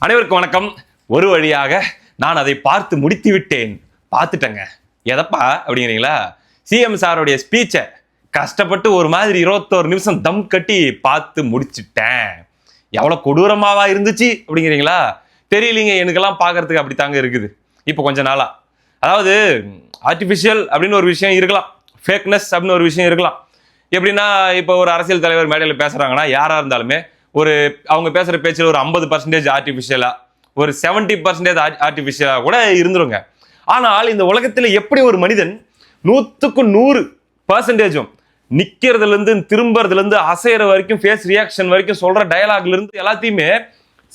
அனைவருக்கும் வணக்கம். ஒரு வழியாக நான் அதை பார்த்து முடித்து விட்டேன். பார்த்துட்டேங்க. எதப்பா அப்படிங்கிறீங்களா? சிஎம் சாருடைய ஸ்பீச்சை கஷ்டப்பட்டு ஒரு மாதிரி 21 நிமிஷம் தம் கட்டி பார்த்து முடிச்சுட்டேன். எவ்வளோ கொடூரமாவா இருந்துச்சு அப்படிங்கிறீங்களா? தெரியலீங்க, எனக்கெல்லாம் பார்க்கறதுக்கு அப்படித்தாங்க இருக்குது இப்போ கொஞ்ச நாளா. அதாவது ஆர்டிஃபிஷியல் அப்படின்னு ஒரு விஷயம் இருக்கலாம், ஃபேக்னஸ் அப்படின்னு ஒரு விஷயம் இருக்கலாம். எப்படின்னா, இப்போ ஒரு அரசியல் தலைவர் மேடையில் பேசுகிறாங்கன்னா யாராக இருந்தாலுமே அவங்க பேசுகிற பேச்சில் ஒரு 50% ஆர்டிஃபிஷியலாக, ஒரு 70% ஆர்டிஃபிஷியலாக கூட இருந்துருங்க. ஆனால் இந்த உலகத்தில் எப்படி ஒரு மனிதன் 100க்கு 100% நிற்கிறதுலேருந்து திரும்புறதுலேருந்து அசைகிற வரைக்கும், ஃபேஸ் ரியாக்ஷன் வரைக்கும், சொல்கிற டயலாக்லேருந்து எல்லாத்தையுமே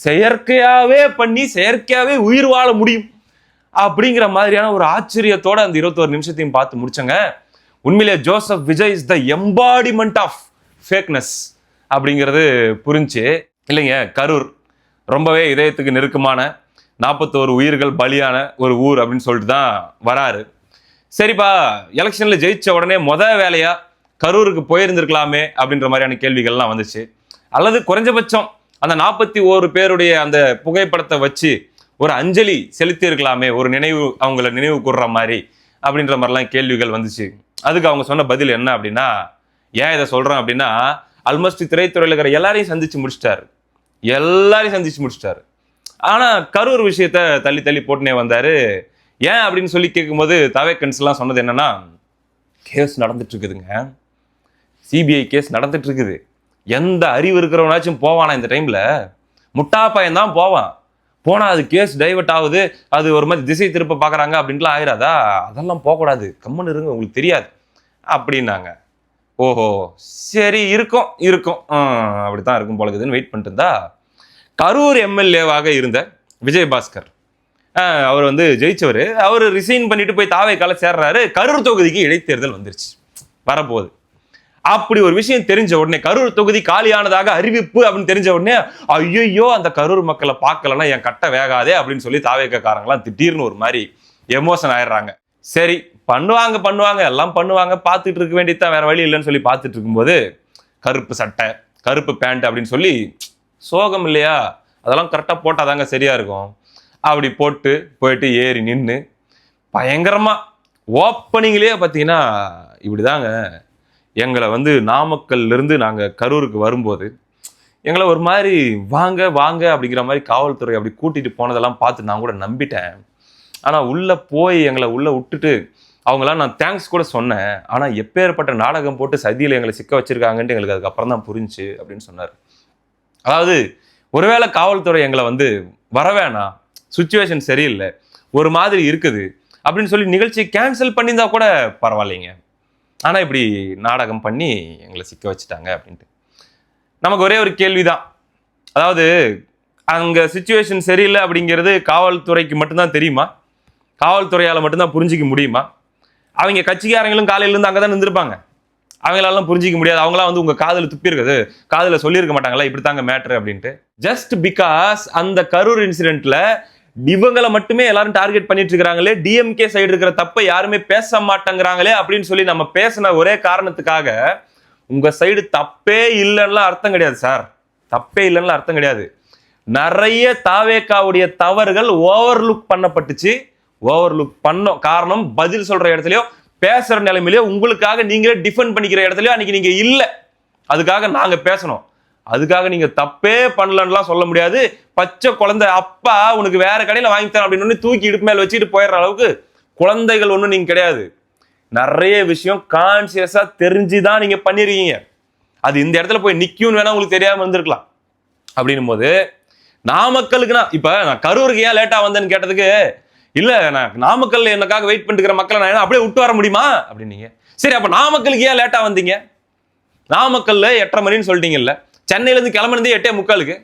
செயற்கையாகவே பண்ணி செயற்கையாகவே உயிர் வாழ முடியும் அப்படிங்கிற மாதிரியான ஒரு ஆச்சரியத்தோட அந்த 21 நிமிஷத்தையும் பார்த்து முடிச்சங்க. உண்மையிலே Joseph Vijay is the embodiment of fakeness அப்படிங்கிறது புரிஞ்சு இல்லைங்க. கரூர் ரொம்பவே இதயத்துக்கு நெருக்கமான 41 உயிர்கள் பலியான ஒரு ஊர் அப்படின்னு சொல்லிட்டு தான் வராரு. சரிப்பா, எலெக்ஷனில் ஜெயிச்ச உடனே வேலையா கரூருக்கு போயிருந்திருக்கலாமே அப்படின்ற மாதிரியான கேள்விகள்லாம் வந்துச்சு. அல்லது குறைஞ்சபட்சம் அந்த 41 பேருடைய அந்த புகைப்படத்தை வச்சு ஒரு அஞ்சலி செலுத்தி இருக்கலாமே, ஒரு அவங்கள நினைவு கூறுற மாதிரி அப்படின்ற மாதிரிலாம் கேள்விகள் வந்துச்சு. அதுக்கு அவங்க சொன்ன பதில் என்ன அப்படின்னா, ஏன் இதை சொல்றேன் அப்படின்னா, ஆல்மோஸ்ட் திரைத்துறையில் இருக்கிற எல்லாரையும் சந்திச்சு முடிச்சிட்டாரு. ஆனா கரூர் விஷயத்த தள்ளி தள்ளி போட்டுனே வந்தாரு. ஏன் அப்படின்னு சொல்லி கேட்கும்போது தவேக்கன்ஸ் எல்லாம் சொன்னது என்னன்னா, கேஸ் நடந்துட்டு இருக்குதுங்க, சிபிஐ கேஸ் நடந்துட்டு இருக்குது. எந்த அறிவு இருக்கிறவனாச்சும் போவானா இந்த டைம்ல? முட்டா பையன் தான் போவான். போனா அது கேஸ் டைவர்ட் ஆகுது, அது ஒரு மாதிரி திசை திருப்ப பாக்குறாங்க அப்படின்ட்டுலாம் ஆயிராதா? அதெல்லாம் போகக்கூடாது, கம்மன் இருங்க, உங்களுக்கு தெரியாது அப்படின்னாங்க. ஓஹோ, சரி, இருக்கும் அப்படித்தான் இருக்கும் போலக்குதுன்னு வெயிட் பண்ணிட்டு இருந்தா, கரூர் எம்எல்ஏவாக இருந்த விஜயபாஸ்கர் அவர் ஜெயிச்சவர், அவர் ரிசைன் பண்ணிட்டு போய் தாவேக்கால சேர்றாரு. கரூர் தொகுதிக்கு இடைத்தேர்தல் வந்துருச்சு, வரப்போகுது. அப்படி ஒரு விஷயம் தெரிஞ்ச உடனே, கரூர் தொகுதி காலியானதாக அறிவிப்பு அப்படின்னு தெரிஞ்ச உடனே, ஐயோ அந்த கரூர் மக்களை பார்க்கலன்னா என் கட்ட வேகாதே அப்படின்னு சொல்லி தாவேக்காரங்களாம் திடீர்னு ஒரு மாதிரி எமோஷன் ஆயிடுறாங்க. சரி, பண்ணுவாங்க எல்லாம் பண்ணுவாங்க, பார்த்துட்டு இருக்க வேண்டியதான், வேற வழி இல்லைன்னு சொல்லி பார்த்துட்டு இருக்கும்போது, கருப்பு சட்டை கருப்பு பேண்ட் அப்படின்னு சொல்லி, சோகம் இல்லையா, அதெல்லாம் கரெக்டாக போட்டாதாங்க சரியா இருக்கும். அப்படி போயிட்டு ஏறி நின்று பயங்கரமா ஓப்பனிங்லேயே பார்த்தீங்கன்னா, இப்படிதாங்க எங்களை நாமக்கல்ல இருந்து நாங்கள் கரூருக்கு வரும்போது எங்களை ஒரு மாதிரி வாங்க அப்படிங்கிற மாதிரி காவல்துறை அப்படி கூட்டிட்டு போனதெல்லாம் பார்த்து நான் கூட நம்பிட்டேன். ஆனால் உள்ளே போய் எங்களை உள்ளே விட்டுட்டு அவங்களாம் நான் தேங்க்ஸ் கூட சொன்னேன். ஆனால் எப்பேற்பட்ட நாடகம் போட்டு சதியில் எங்களை சிக்க வச்சிருக்காங்கன்ட்டு எங்களுக்கு அதுக்கப்புறம் தான் புரிஞ்சு அப்படின்னு சொன்னார். அதாவது ஒருவேளை காவல்துறை எங்களை வரவேணாம், சுச்சுவேஷன் சரியில்லை, ஒரு மாதிரி இருக்குது அப்படின்னு சொல்லி நிகழ்ச்சியை கேன்சல் பண்ணியிருந்தா கூட பரவாயில்லைங்க. ஆனால் இப்படி நாடகம் பண்ணி எங்களை சிக்க வச்சுட்டாங்க அப்படின்ட்டு நமக்கு ஒரே ஒரு கேள்விதான். அதாவது அங்கே சுச்சுவேஷன் சரியில்லை அப்படிங்கிறது காவல்துறைக்கு மட்டும்தான் தெரியுமா? காவல்துறையால் மட்டும்தான் புரிஞ்சிக்க முடியுமா? அவங்க கட்சிக்காரங்களும் காலையிலேருந்து அங்கே தான் இருந்திருப்பாங்க, அவங்களாலாம் புரிஞ்சிக்க முடியாது. அவங்களாம் உங்கள் காதில் துப்பி இருக்குது, காதில் சொல்லியிருக்க மாட்டாங்களா இப்படி தாங்க மேட்ரு அப்படின்ட்டு. ஜஸ்ட் பிகாஸ் அந்த கரூர் இன்சிடென்ட்ல இவங்களை மட்டுமே எல்லாரும் டார்கெட் பண்ணிட்டு இருக்கிறாங்களே, டிஎம்கே சைடு இருக்கிற தப்பை யாருமே பேச மாட்டேங்கிறாங்களே அப்படின்னு சொல்லி நம்ம பேசின ஒரே காரணத்துக்காக உங்க சைடு தப்பே இல்லைன்னா அர்த்தம் கிடையாது சார். தப்பே இல்லைன்னா அர்த்தம் கிடையாது. நிறைய தாவேக்காவுடைய தவறுகள் ஓவர்லுக் பண்ணப்பட்டுச்சு. ஓவர்லுக் பண்ணோம் காரணம், பதில் சொல்ற இடத்துலயோ பேசுற நிலைமையிலயோ உங்களுக்காக நீங்களே டிஃபெண்ட் பண்ணிக்கிற இடத்துலயோ அன்னைக்கு நீங்க இல்ல. அதுக்காக நாங்க பேசணும். அதுக்காக நீங்க தப்பே பண்ணலன்னுலாம் சொல்ல முடியாது. பச்சை குழந்தை அப்பா உனக்கு வேற கடையில வாங்கி தரேன் அப்படின்னு தூக்கி இடுப்பு மேல வச்சுட்டு போயிடுற அளவுக்கு குழந்தைகள் ஒன்றும் நீங்க கிடையாது. நிறைய விஷயம் கான்சியஸா தெரிஞ்சுதான் நீங்க பண்ணிருக்கீங்க. அது இந்த இடத்துல போய் நிக்கும்னு வேணா உங்களுக்கு தெரியாம இருந்திருக்கலாம். அப்படின்னும் போது நாமக்கலுக்குனா, இப்ப நான் கரூருக்கு ஏன் லேட்டா வந்தேன்னு கேட்டதுக்கு, இல்ல நான் நாமக்கல் எனக்காக வெயிட் பண்ணிட்டு இருக்கிற மக்களை நான் அப்படியே விட்டு வர முடியுமா அப்படின்னீங்க. சரி, அப்ப நாமக்கலுக்கு ஏன் லேட்டா வந்தீங்க? நாமக்கல்ல 8:30 மணின்னு சொல்லிட்டீங்கல்ல, சென்னையில இருந்து கிளம்புனதே 8:45.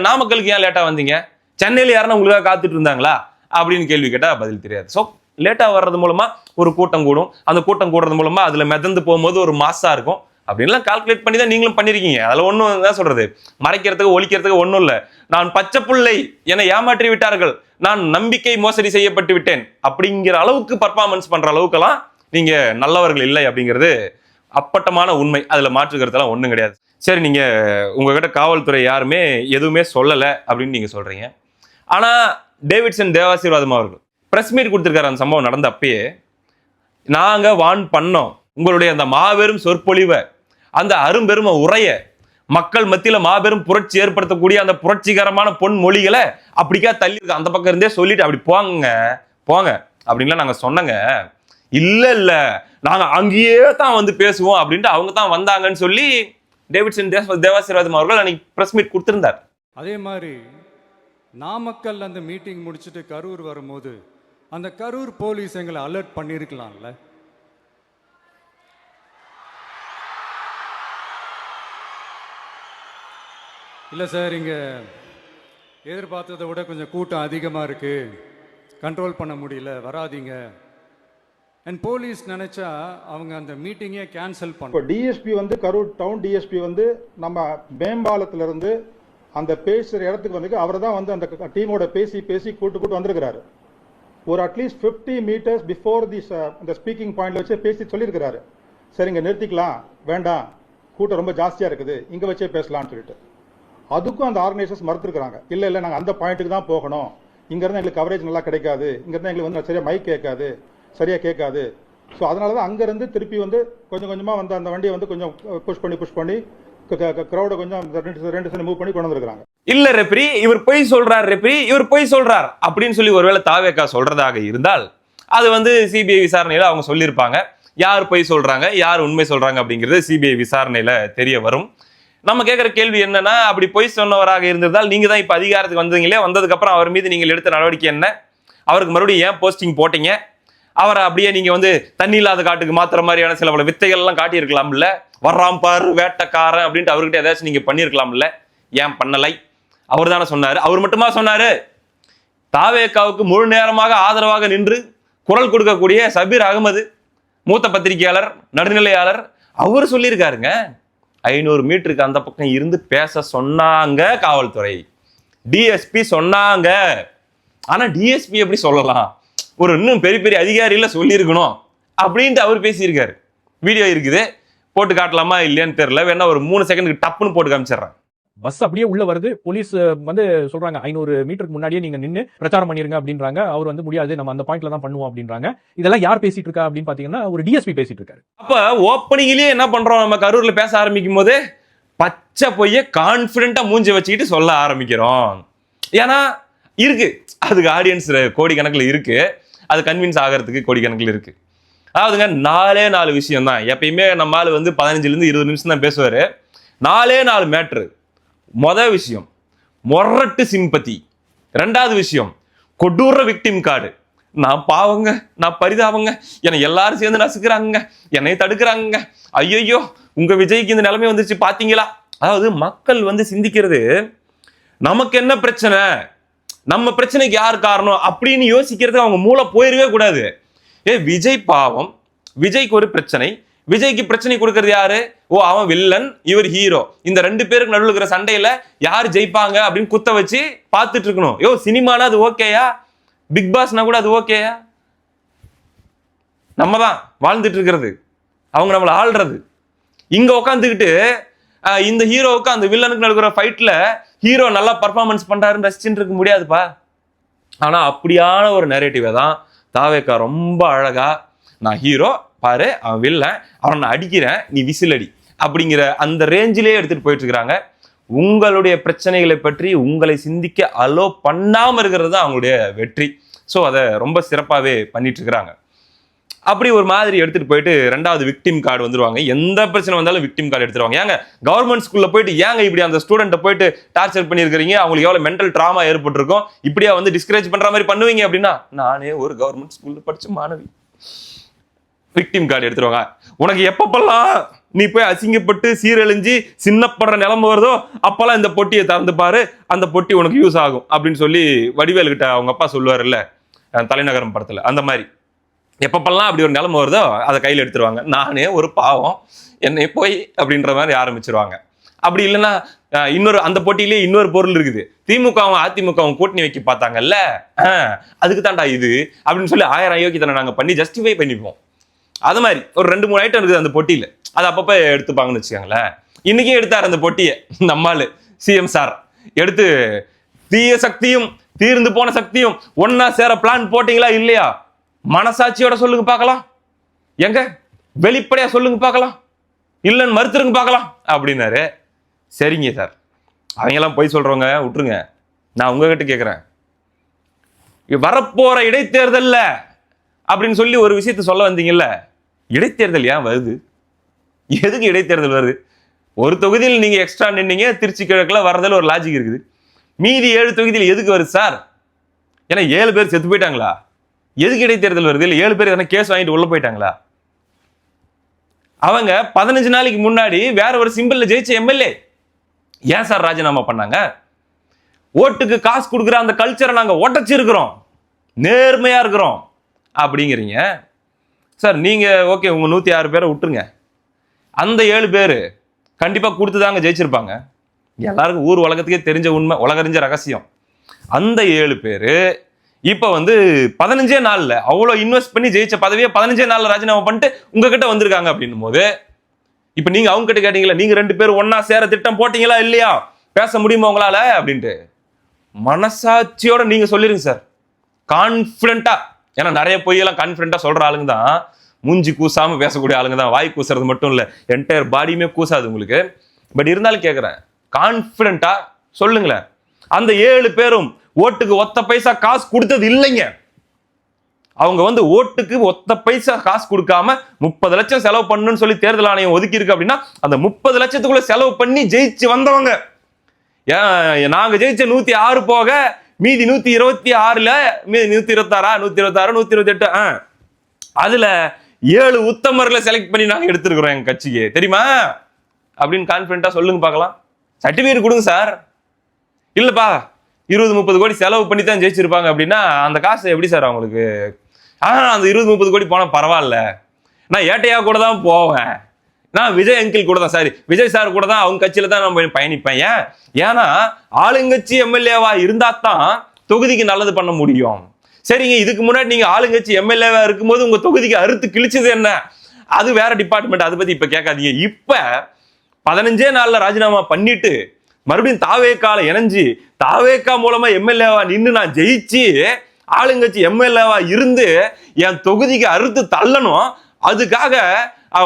நாமக்கலுக்கு ஏன் லேட்டா வந்தீங்க? சென்னையில யாருன்னா உங்களுக்காக காத்துட்டு இருந்தாங்களா அப்படின்னு கேள்வி கேட்டா பதில் தெரியாது. ஸோ லேட்டா வர்றது மூலமா ஒரு கூட்டம் கூடும், அந்த கூட்டம் கூடுறது மூலமா அதுல மிதந்து போகும்போது ஒரு மாசா இருக்கும் அப்படின்லாம் கால்குலேட் பண்ணி தான் நீங்களும் பண்ணிருக்கீங்க. அதில் ஒன்றும் தான் சொல்றது, மறைக்கிறதுக்கு ஒழிக்கிறதுக்கு ஒன்றும் இல்லை. நான் பச்சை புள்ளை என ஏமாற்றி விட்டார்கள், நான் நம்பிக்கை மோசடி செய்யப்பட்டு விட்டேன் அப்படிங்கிற அளவுக்கு பர்ஃபார்மன்ஸ் பண்ற அளவுக்கெல்லாம் நீங்க நல்லவர்கள் இல்லை அப்படிங்கிறது அப்பட்டமான உண்மை. அதுல மாற்றுக்கிறதுலாம் ஒன்றும் கிடையாது. சரி, நீங்க உங்ககிட்ட காவல்துறை யாருமே எதுவுமே சொல்லல அப்படின்னு நீங்க சொல்றீங்க. ஆனா டேவிட்சன் தேவாசீர்வாதம் அவர்கள் பிரஸ் மீட் கொடுத்திருக்காரு. அந்த சம்பவம் நடந்த அப்பயே நாங்க வான் பண்ணோம், உங்களுடைய அந்த மாபெரும் சொற்பொழிவை, அந்த அரும்பெரும உரைய, மக்கள் மத்தியில மாபெரும் புரட்சி ஏற்படுத்தக்கூடிய அந்த புரட்சிகரமான பொன்மொழிகளை அப்படிக்கா தள்ளி அந்த பக்கம் இருந்தே சொல்லிட்டு அப்படி போங்க போங்க அப்படின்லாம் நாங்க சொன்னங்க. இல்ல இல்ல, நாங்க அங்கேயே தான் வந்து பேசுவோம் அப்படின்ட்டு அவங்க தான் வந்தாங்கன்னு சொல்லி டேவிட்சன் தேவாசீர்வாதம் அவர்கள் அன்னைக்கு பிரஸ் மீட் கொடுத்திருந்தார். அதே மாதிரி நாமக்கல் அந்த மீட்டிங் முடிச்சுட்டு கரூர் வரும்போது அந்த கரூர் போலீஸ் எங்களை அலர்ட் பண்ணியிருக்கலாம்ல. இல்லை சார், இங்கே எதிர்பார்த்ததை விட கொஞ்சம் கூட்டம் அதிகமாக இருக்குது, கண்ட்ரோல் பண்ண முடியல, வராதிங்க. அண்ட் போலீஸ் நினச்சா அவங்க அந்த மீட்டிங்கே கேன்சல் பண்ண. இப்போ டிஎஸ்பி வந்து கரூர் டவுன் டிஎஸ்பி வந்து நம்ம மேம்பாலத்திலிருந்து அந்த பேசுகிற இடத்துக்கு வந்து அவர் தான் வந்து அந்த டீமோட பேசி கூட்டு வந்திருக்கிறாரு. ஒரு அட்லீஸ்ட் 50 மீட்டர்ஸ் பிஃபோர் அந்த ஸ்பீக்கிங் பாயிண்ட்ல வச்சு பேசி சொல்லியிருக்கிறாரு, சரி இங்கே நிறுத்திக்கலாம், வேண்டாம் கூட்டம் ரொம்ப ஜாஸ்தியாக இருக்குது, இங்கே வச்சே பேசலாம்னு சொல்லிட்டு. அதுக்கும் அந்த ஆர்கனைசர்ஸ் மறுத்துருக்குறாங்க, இல்லை இல்லை நாங்கள் அந்த பாயிண்ட்டுக்கு தான் போகணும், இங்கேருந்து எங்களுக்கு கவரேஜ் நல்லா கிடைக்காது, இங்கேருந்து எங்களுக்கு வந்து சரியாக மைக் கேட்காது, சரியாக கேட்காது. ஸோ அதனால தான் அங்கேருந்து திருப்பி வந்து கொஞ்சம் கொஞ்சமாக வந்து அந்த வண்டியை வந்து கொஞ்சம் புஷ் பண்ணி கிரௌட கொஞ்சம் 2 மூவ் பண்ணி கொண்டு வந்துருக்காங்க. இல்ல ரெப்ரி, இவர் பொய் சொல்றார், ரெப்ரி இவர் பொய் சொல்றார் அப்படின்னு சொல்லி ஒருவேளை தாவேக்கா சொல்றதாக இருந்தால் அது வந்து சிபிஐ விசாரணையில அவங்க சொல்லியிருப்பாங்க. யார் பொய் சொல்றாங்க, யார் உண்மை சொல்றாங்க அப்படிங்கிறது சிபிஐ விசாரணையில தெரிய வரும். நம்ம கேட்கிற கேள்வி என்னன்னா, அப்படி பொய் சொன்னவராக இருந்திருந்தால் நீங்க தான் இப்ப அதிகாரத்துக்கு வந்தீங்களே, வந்ததுக்கு அப்புறம் அவர் மீது நீங்கள் எடுத்த நடவடிக்கை என்ன? அவருக்கு மறுபடியும் ஏன் போஸ்டிங் போட்டீங்க? அவரை அப்படியே நீங்க வந்து தண்ணி இல்லாத காட்டுக்கு மாத்திர மாதிரியான சில பல வித்தைகள் எல்லாம் காட்டியிருக்கலாம் இல்ல? வர்றாம் பாரு வேட்டக்காரன் அப்படின்ட்டு அவர்கிட்ட ஏதாச்சும் நீங்க பண்ணிருக்கலாம் இல்ல? ஏன் பண்ணலை? அவர் தானே சொன்னாரு. அவர் மட்டுமா சொன்னாரு? தாவேக்காவுக்கு முழு நேரமாக ஆதரவாக நின்று குரல் கொடுக்கக்கூடிய சபீர் அகமது, மூத்த பத்திரிகையாளர், நடுநிலையாளர், அவர் சொல்லியிருக்காருங்க. 500 மீட்டருக்கு அந்த பக்கம் இருந்து பேச சொன்னாங்க காவல்துறை, டிஎஸ்பி சொன்னாங்க. ஆனா டிஎஸ்பி எப்படி சொல்லலாம்? ஒரு இன்னும் பெரிய பெரிய அதிகாரிகள சொல்லியிருக்கணும் அப்படின்ட்டு அவர் பேசியிருக்காரு. வீடியோ இருக்குது, போட்டு காட்டலாமா இல்லையான்னு தெரியல, வேணா ஒரு 3 செகண்டுக்கு டப்புன்னு போட்டு காமிச்சிடுறேன். பஸ் அப்படியே உள்ள வருது, போலீஸ் வந்து சொல்றாங்க 500 மீட்டருக்கு முன்னாடியே நீங்க நின்று பிரச்சாரம் பண்ணிருங்க அப்படின்றாங்க. அவர் வந்து முடியாது, நம்ம அந்த பாயிண்ட்ல தான் பண்ணுவோம் அப்படின்றாங்க. இதெல்லாம் யார் பேசிட்டு இருக்கா அப்படின்னு பாத்தீங்கன்னா ஒரு டிஎஸ்பி பேசிட்டு இருக்காரு. அப்ப ஓப்பனிங்லயே என்ன பண்றோம், நம்ம கரூர்ல பேச ஆரம்பிக்கும் போது பச்சை பொய்ய கான்பிடென்ட்டா மூஞ்சி வச்சுக்கிட்டு சொல்ல ஆரம்பிக்கிறோம். ஏன்னா இருக்கு, அதுக்கு ஆடியன்ஸ் கோடிக்கணக்கில் இருக்கு, அது கன்வின்ஸ் ஆகிறதுக்கு கோடிக்கணக்கில் இருக்கு. அதாவதுங்க 4 விஷயம் தான். எப்பயுமே நம்ம ஆளு வந்து 15 இருந்து 20 நிமிஷம் தான் பேசுவாரு. 4 மேட்ரு. முதல் விஷயம் மொரட்டு சிம்பத்தி. 2வது விஷயம் கொடூர விக்டிம் கார்டு. நான் பாவங்க, நான் பரிதாபங்க, என்னை எல்லாரும் சேர்ந்து நசுக்கிறாங்க, என்னை தடுக்கிறாங்க, ஐயோ உங்க விஜய்க்கு இந்த நிலைமை வந்துச்சு பாத்தீங்களா? அதாவது மக்கள் வந்து சிந்திக்கிறது, நமக்கு என்ன பிரச்சனை, நம்ம பிரச்சனைக்கு யார் காரணம் அப்படின்னு யோசிக்கிறது அவங்க மூளை போயிருவே கூடாது. விஜய் பாவம், விஜய்க்கு ஒரு பிரச்சனை, விஜய்க்கு பிரச்சனை கொடுக்கறது யாரு? ஓ அவன் வில்லன், இவர் ஹீரோ, இந்த 2 பேருக்கு நடுவில் இருக்கிற சண்டையில யார் ஜெயிப்பாங்க அப்படின்னு குத்த வச்சு பார்த்துட்டு இருக்கணும். சினிமானா அது ஓகேயா? பிக் பாஸ்னா கூட அது ஓகேயா? நம்ம தான் வாழ்ந்துட்டு இருக்கிறது, அவங்க நம்மளை ஆள்றது. இங்க உட்காந்துக்கிட்டு இந்த ஹீரோவுக்கு அந்த வில்லனுக்கு நடக்கிற ஃபைட்ல ஹீரோ நல்லா பர்ஃபார்மன்ஸ் பண்றாருன்னு ரசிச்சுட்டு இருக்க முடியாதுப்பா. ஆனா அப்படியான ஒரு நரேட்டிவை தான் தாவேக்கா ரொம்ப அழகா, நான் ஹீரோ பாரு, அவன் வில்லன், அவன் நான் அடிக்கிறேன், நீ விசில் அடி அப்படிங்கிற அந்த ரேஞ்சிலே எடுத்துட்டு போயிட்டு இருக்கிறாங்க. உங்களுடைய பிரச்சனைகளை பற்றி உங்களை சிந்திக்க அலோ பண்ணாம இருக்கிறது தான் அவங்களுடைய வெற்றி. ஸோ அதை ரொம்ப சிறப்பாகவே பண்ணிட்டு இருக்கிறாங்க. அப்படி ஒரு மாதிரி எடுத்துட்டு போயிட்டு 2வது விக்டிம் கார்டு வந்துருவாங்க. எந்த பிரச்சனை வந்தாலும் விக்டிம் கார்டு எடுத்துருவாங்க. ஏங்க கவர்மெண்ட் ஸ்கூல்ல போயிட்டு ஏங்க இப்படி அந்த ஸ்டூடெண்ட்டை போயிட்டு டார்ச்சர் பண்ணியிருக்கிறீங்க, அவங்களுக்கு எவ்வளவு மென்டல் ட்ராமா ஏற்பட்டிருக்கும், இப்படியா வந்து டிஸ்கரேஜ் பண்ற மாதிரி பண்ணுவீங்க அப்படின்னா, நானே ஒரு கவர்மெண்ட் ஸ்கூல்ல படிச்ச மாணவி. விக்டிம் கார்டு எடுத்துருவாங்க. உனக்கு எப்பப்பெல்லாம் நீ போய் அசிங்கப்பட்டு சீரழிஞ்சு சின்னப்படுற நிலைமை வருதோ அப்பெல்லாம் இந்த பொட்டியை திறந்து பாரு, அந்த பொட்டி உனக்கு யூஸ் ஆகும் அப்படின்னு சொல்லி வடிவேலு கிட்ட அவங்க அப்பா சொல்லுவார் இல்ல, தலைநகரம் படத்துல, அந்த மாதிரி எப்பப்பெல்லாம் அப்படி ஒரு நிலைமை வருதோ அதை கையில் எடுத்துருவாங்க. நானே ஒரு பாவம், என்னை போய் அப்படின்ற மாதிரி ஆரம்பிச்சிருவாங்க. அப்படி இல்லைன்னா இன்னொரு அந்த போட்டியிலேயே இன்னொரு பொருள் இருக்குது, திமுகவும் அதிமுகவும் கூட்டணி வைக்க பார்த்தாங்கல்ல, அதுக்கு தாண்டா இது அப்படின்னு சொல்லி 1000 அயோக்கியத்தனை நாங்கள் பண்ணி ஜஸ்டிஃபை பண்ணிப்போம். அது மாதிரி ஒரு 2-3 ஐட்டம் இருக்குது அந்த போட்டியில், அது அப்பப்போ எடுத்துப்பாங்கன்னு வச்சுக்கோங்களேன். இன்னைக்கும் எடுத்தார் அந்த பொட்டியை நம்மால் சிஎம் சார் எடுத்து தீய சக்தியும் தீர்ந்து போன சக்தியும் ஒன்னா சேர பிளான் போட்டீங்களா இல்லையா, மனசாட்சியோட சொல்லுங்க பார்க்கலாம், எங்க வெளிப்படையா சொல்லுங்க பார்க்கலாம், இல்லைன்னு மறுத்துருங்க பார்க்கலாம் அப்படின்னாரு. சரிங்க சார், அவங்கெல்லாம் போய் சொல்றவங்க விட்டுருங்க, நான் உங்ககிட்ட கேட்குறேன், வரப்போற இடைத்தேர்தல்ல அப்படின்னு சொல்லி ஒரு விஷயத்த சொல்ல வந்தீங்கல்ல, இடைத்தேர்தல் ஏன் வருது? எதுக்கு இடைத்தேர்தல் வருது? ஒரு தொகுதியில் நீங்க எக்ஸ்ட்ரா நின்னீங்க, திருச்சி கிழக்குல வர்றதுல ஒரு லாஜிக் இருக்குது. மீதி 7 தொகுதியில் எதுக்கு வருது சார்? ஏன்னா 7 பேர் செத்து போயிட்டாங்களா? எதுக்கு இடைத்தேர்தல் வருது? இல்லை 7 பேர் எதனா கேஸ் வாங்கிட்டு உள்ள போயிட்டாங்களா? அவங்க 15 நாளைக்கு முன்னாடி வேற ஒரு சிம்பிள்ல ஜெயிச்ச எம்எல்ஏ ஏன் சார் ராஜினாமா பண்ணாங்க? ஓட்டுக்கு காசு கொடுக்குற அந்த கல்ச்சரை நாங்க உடைச்சிருக்கிறோம், நேர்மையா இருக்கிறோம் அப்படிங்கிறீங்க சார். நீங்க ஓகே, உங்க 106 பேரை விட்டுருங்க, அந்த 7 பேர் கண்டிப்பா கொடுத்துதாங்க ஜெயிச்சிருப்பாங்க. எல்லாருக்கும் ஊர் உலகத்துக்கே தெரிஞ்ச உண்மை, உலகறிஞ்ச ரகசியம். அந்த 7 பேரு இப்ப 15 நாள்ல அவ்வளோ இன்வெஸ்ட் பண்ணி ஜெயிச்ச பதவியை 15 நாள்ல ராஜினாமா பண்ணிட்டு உங்ககிட்ட வந்திருக்காங்க அப்படின்னும் போது, இப்ப நீங்க அவங்க கிட்ட கேட்டீங்களா, நீங்க 2 பேரும் ஒன்னா சேர திட்டம் போட்டீங்களா இல்லையா, பேச முடியுமா உங்களால அப்படின்ட்டு மனசாட்சியோட நீங்க சொல்லிருங்க சார், கான்பிடண்டா. ஏன்னா நிறைய பொய்யெல்லாம் கான்பிடண்டா சொல்ற ஆளுங்க தான் மூஞ்சி கூசாம பேசக்கூடிய ஆளுங்க தான். வாய் கூசுறது மட்டும் இல்ல, என்டையர் பாடியுமே கூசாது உங்களுக்கு. பட் இருந்தாலும் கேட்கிறேன், கான்பிடண்டா சொல்லுங்களேன். அந்த 7 பேரும் ஓட்டுக்கு ஒத்த பைசா காசு கொடுத்தது இல்லைங்க. அவங்க ஓட்டுக்கு ஒத்த பைசா காசு கொடுக்காம 30 லட்சம் செலவு பண்ணணும்னு சொல்லி தேர்தல் ஆணையம் ஒதுக்கி இருக்கு அப்படின்னா அந்த 30 லட்சத்துக்குள்ள செலவு பண்ணி ஜெயிச்சு வந்தவங்க. நாங்க ஜெயிச்ச 106 போக மீதி 126ல 126 126 128 அதுல 7 உத்தமர்களை செலக்ட் பண்ணி நாங்க எடுத்திருக்கிறோம் எங்க கட்சிக்கு, தெரியுமா அப்படின்னு கான்பிடண்டா சொல்லுங்க பார்க்கலாம். சர்டிபிகேட் கொடுங்க சார். இல்லப்பா 20-30 கோடி செலவு பண்ணி தான் ஜெயிச்சிருப்பாங்க அப்படின்னா அந்த காசு எப்படி சார் அவங்களுக்கு? அந்த 20-30 கோடி போனா பரவாயில்ல, நான் ஏட்டையா கூட தான் போவேன், நான் விஜய் அங்கிள் கூட தான், சாரி விஜய் சார் கூட தான், அவங்க கட்சியில தான் நான் பயணிப்பேன். ஏன்னா ஆளுங்கட்சி எம்எல்ஏவா இருந்தா தான் தொகுதிக்கு நல்லது பண்ண முடியும். சரிங்க, இதுக்கு முன்னாடி நீங்க ஆளுங்கட்சி எம்எல்ஏவா இருக்கும்போது உங்க தொகுதிக்கு அறுத்து கிழிச்சது என்ன, அது வேற டிபார்ட்மெண்ட், அதை பத்தி இப்ப கேட்காதீங்க. இப்ப 15 நாள்ல ராஜினாமா பண்ணிட்டு மறுபடியும் தாவேக்கால இணைஞ்சு தாவேக்கா மூலமா எம்எல்ஏவா நின்று நான் ஜெயிச்சு ஆளுங்கட்சி எம்எல்ஏவா இருந்து என் தொகுதிக்கு அறுத்து தள்ளணும். அதுக்காக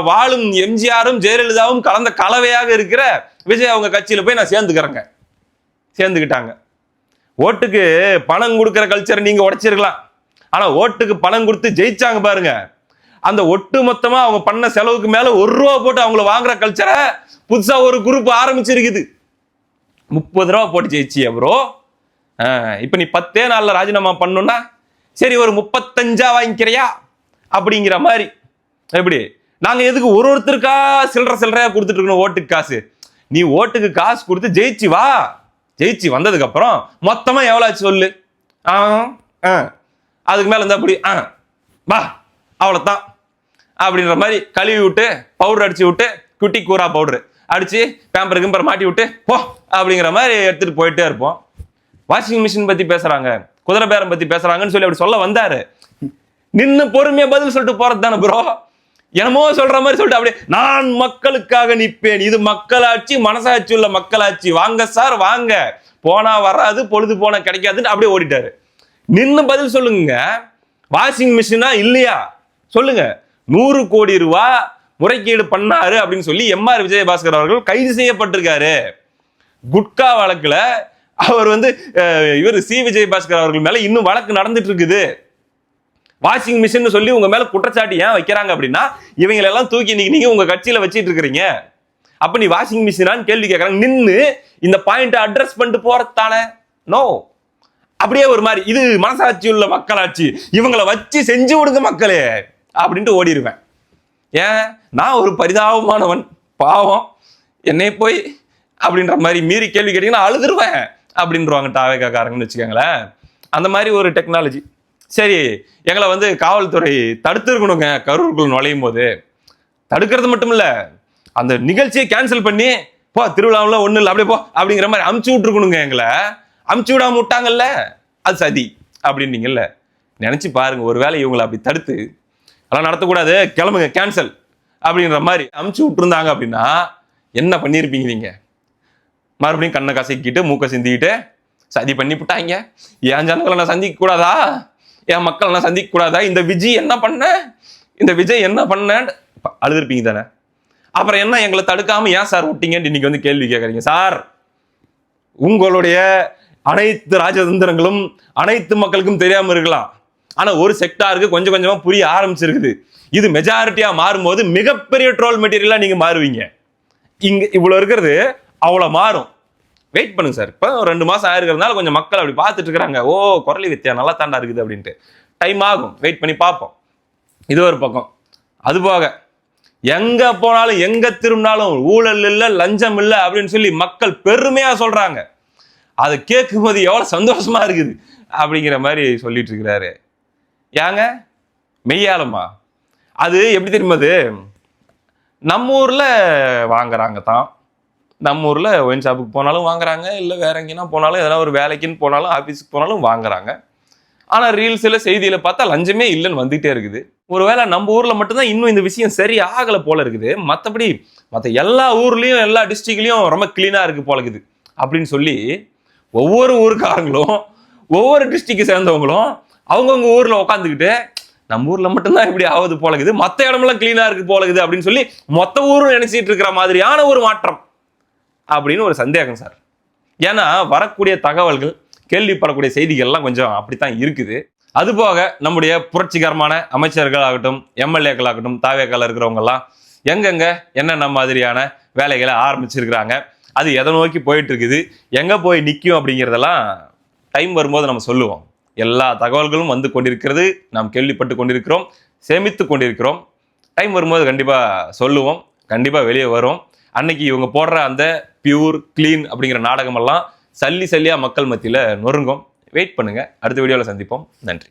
வாழும் எம்ஜிஆரும் ஜெயலலிதாவும் கலந்த கலவையாக இருக்கிற விஜய் அவங்க கட்சியில போய் நான் சேர்ந்துக்கிட்டாங்க. ஓட்டுக்கு பணம் கொடுக்கிற கல்ச்சர் நீங்க உடைச்சிருக்கலாம், ஆனா ஓட்டுக்கு பணம் கொடுத்து ஜெயிச்சாங்க பாருங்க, அந்த ஒட்டு மொத்தமா அவங்க பண்ண செலவுக்கு மேல 1 ரூபா போட்டு அவங்கள வாங்குற கல்ச்சரை புதுசா ஒரு குரூப் ஆரம்பிச்சிருக்குது. 30 ரூபா போட்டு ஜெயிச்சிய ப்ரோ. இப்ப நீ 10 நாள்ல ராஜினாமா பண்ணணும்னா சரி ஒரு 35 வாங்கிக்கிறியா அப்படிங்கிற மாதிரி. எப்படி நாங்க எதுக்கு ஒருத்தருக்கா சில்லறையா கொடுத்துட்டு இருக்கணும் ஓட்டுக்கு காசு? நீ ஓட்டுக்கு காசு கொடுத்து ஜெயிச்சு வா, ஜெயிச்சு வந்ததுக்கு அப்புறம் மொத்தமா எவ்வளவு ஆச்சு சொல்லு. அதுக்கு மேல இருந்தா அப்படி வா அவ்வளவுதான் அப்படின்ற மாதிரி கழுவி விட்டு பவுடர் அடிச்சு விட்டு குட்டி கூரா பவுடர் அடிச்சு பேம்பர் கிம்பர் மாட்டி விட்டு போ அப்படிங்கிற மாதிரி எடுத்துட்டு போயிட்டே இருப்போம். வாஷிங் மிஷின் பத்தி பேசுறாங்க, குதிரை பேரம் பத்தி பேசுறாங்கன்னு சொல்லி அப்படி சொல்ல வந்தாரு. நின்னு பொறுமையா பதில் சொல்லிட்டு போறது தானே ப்ரோ. என்னமோ சொல்ற மாதிரி சொல்லிட்டு அப்படியே நான் மக்களுக்காக நிற்பேன், இது மக்களாட்சி, மனசாட்சி உள்ள மக்களாட்சி, வாங்க சார் வாங்க, போனா வராது பொழுது போனா கிடைக்காதுன்னு அப்படியே ஓடிட்டாரு. நின்னு பதில் சொல்லுங்க. வாஷிங் மிஷினா இல்லையா சொல்லுங்க. 100 கோடி ரூபாய் முறைகேடு பண்ணாரு அப்படின்னு சொல்லி எம்ஆர் விஜயபாஸ்கர் அவர்கள் கைது செய்யப்பட்டிருக்காரு. குட்கா வழக்குல அவர் இவர் சி விஜயபாஸ்கர் அவர்கள் மேல இன்னும் வழக்கு நடந்துட்டு இருக்குது. வாஷிங் மிஷின் சொல்லி உங்க மேல குற்றச்சாட்டு ஏன் வைக்கிறாங்க அப்படின்னா இவங்களெல்லாம் தூக்கி நீங்க உங்க கட்சியில வச்சிட்டு இருக்கிறீங்க. அப்ப நீ வாஷிங் மிஷினான்னு கேள்வி கேட்கறாங்க. நின்னு இந்த பாயிண்ட் அட்ரஸ் பண்ணிட்டு போறதானே? நோ, அப்படியே ஒரு மாதிரி இது மனசாட்சி உள்ள மக்களாட்சி, இவங்களை வச்சு செஞ்சு விடுங்க மக்களே அப்படின்ட்டு ஓடிடுவேன். ஏன் நான் ஒரு பரிதாபமானவன், பாவம் என்னை போய் அப்படின்ற மாதிரி மீறி கேள்வி கேட்டீங்கன்னா அழுதுருவேன் அப்படின்றவாங்க தாவேக்காரங்கன்னு வச்சுக்கோங்களேன். அந்த மாதிரி ஒரு டெக்னாலஜி. சரி, எங்களை காவல்துறை தடுத்துருக்கணுங்க கரூருக்குள் நுழையும் போது. தடுக்கிறது மட்டும் இல்ல, அந்த நிகழ்ச்சியை கேன்சல் பண்ணி போ திருவிழாவில் ஒன்றும் இல்லை அப்படியே போ அப்படிங்கிற மாதிரி அமுச்சு விட்டுருக்கணுங்க. எங்களை அமுச்சு விடாம விட்டாங்கல்ல, அது சதி அப்படின்னீங்கல்ல. நினைச்சு பாருங்க, ஒருவேளை இவங்களை அப்படி தடுத்து அதெல்லாம் நடத்தக்கூடாது, கிளம்புங்க கேன்சல் அப்படின்ற மாதிரி அமுச்சு விட்டுருந்தாங்க அப்படின்னா என்ன பண்ணியிருப்பீங்க நீங்க? மறுபடியும் கண்ணை கசக்கிட்டு மூக்கை சிந்திக்கிட்டு சதி பண்ணி விட்டாங்க, என் ஜனங்களை நான் சந்திக்க கூடாதா, என் மக்களை நான் சந்திக்க கூடாதா, இந்த விஜய் என்ன பண்ண அழுதுருப்பீங்க தானே. அப்புறம் என்ன எங்களை தடுக்காம ஏன் சார் விட்டீங்கன்னு இன்னைக்கு வந்து கேள்வி கேட்கறீங்க? சார், உங்களுடைய அனைத்து ராஜதந்திரங்களும் அனைத்து மக்களுக்கும் தெரியாம இருக்கலாம், ஆனா ஒரு செக்டாருக்கு கொஞ்சம் கொஞ்சமா புரிய ஆரம்பிச்சிருக்குது. இது மெஜாரிட்டியா மாறும்போது மிகப்பெரிய ட்ரோல் மெட்டீரியலா நீங்க மாறுவீங்க. இங்க இவ்வளவு இருக்கிறது அவ்வளவு மாறும். வெயிட் பண்ணுங்க சார். இப்போ 2 மாசம் ஆயிருக்கிறதுனால கொஞ்சம் மக்கள் அப்படி பார்த்துட்டு இருக்கிறாங்க, ஓ குரலி வித்தியா நல்லா தாண்டா இருக்குது அப்படின்ட்டு. டைம் ஆகும், வெயிட் பண்ணி பார்ப்போம். இது ஒரு பக்கம். அது போக எங்க போனாலும் எங்க திரும்பினாலும் ஊழல் இல்லை, லஞ்சம் இல்லை அப்படின்னு சொல்லி மக்கள் பெருமையா சொல்றாங்க. அதை கேட்கும் போது எவ்வளவு சந்தோஷமா இருக்குது அப்படிங்கிற மாதிரி சொல்லிட்டு இருக்கிறாரு. ஏங்க மெய்யாலுமா? அது எப்படி தெரியுமா? அது நம்ம ஊர்ல வாங்குறாங்க தான், நம்ம ஊர்ல ஒயின் ஷாப்புக்கு போனாலும் வாங்குறாங்க, இல்லை வேற எங்கேனா போனாலும் எதனா ஒரு வேலைக்குன்னு போனாலும் ஆஃபீஸுக்கு போனாலும் வாங்குறாங்க. ஆனா ரீல்ஸ்ல செய்தியில பார்த்தா லஞ்சமே இல்லைன்னு வந்துகிட்டே இருக்குது. ஒருவேளை நம்ம ஊர்ல மட்டும்தான் இன்னும் இந்த விஷயம் சரி ஆகலை போல இருக்குது, மற்றபடி மற்ற எல்லா ஊர்லயும் எல்லா டிஸ்ட்ரிக்ட்லயும் ரொம்ப கிளீனா இருக்கு போல இருக்குது அப்படின்னு சொல்லி ஒவ்வொரு ஊருக்காரங்களும் ஒவ்வொரு டிஸ்ட்ரிக்ட் சேர்ந்தவங்களும் அவங்கவுங்க ஊர்ல உட்காந்துக்கிட்டு நம்ம ஊர்ல மட்டும்தான் இப்படி ஆகுது போல இருக்குது, மற்ற இடமெல்லாம் கிளீனா இருக்கு போல இருக்குது அப்படின்னு சொல்லி மொத்த ஊரும் நினைச்சிட்டு இருக்கிற மாதிரியான ஒரு மாற்றம் அப்படின்னு ஒரு சந்தேகம் சார். ஏன்னா வரக்கூடிய தகவல்கள், கேள்விப்படக்கூடிய செய்திகள்லாம் கொஞ்சம் அப்படித்தான் இருக்குது. அதுபோக நம்முடைய புரட்சிகரமான அமைச்சர்கள் ஆகட்டும், எம்எல்ஏக்கள் ஆகட்டும், தாவேக்கள் இருக்கிறவங்க எல்லாம் எங்கெங்க என்னென்ன மாதிரியான வேலைகளை ஆரம்பிச்சிருக்கிறாங்க, அது எதை நோக்கி போயிட்டு இருக்குது, எங்க போய் நிற்கும் அப்படிங்கிறதெல்லாம் டைம் வரும்போது நம்ம சொல்லுவோம். எல்லா தகவல்களும் வந்து கொண்டிருக்கிறது, நாம் கேள்விப்பட்டு கொண்டிருக்கிறோம், சேமித்து கொண்டிருக்கிறோம். டைம் வரும்போது கண்டிப்பா சொல்லுவோம், கண்டிப்பா வெளியே வரும். அன்னைக்கு இவங்க போடுற அந்த பியூர் கிளீன் அப்படிங்கிற நாடகம் எல்லாம் சல்லி சல்லியா மக்கள் மத்தியில நொறுங்கும். வெயிட் பண்ணுங்க, அடுத்த வீடியோல சந்திப்போம். நன்றி.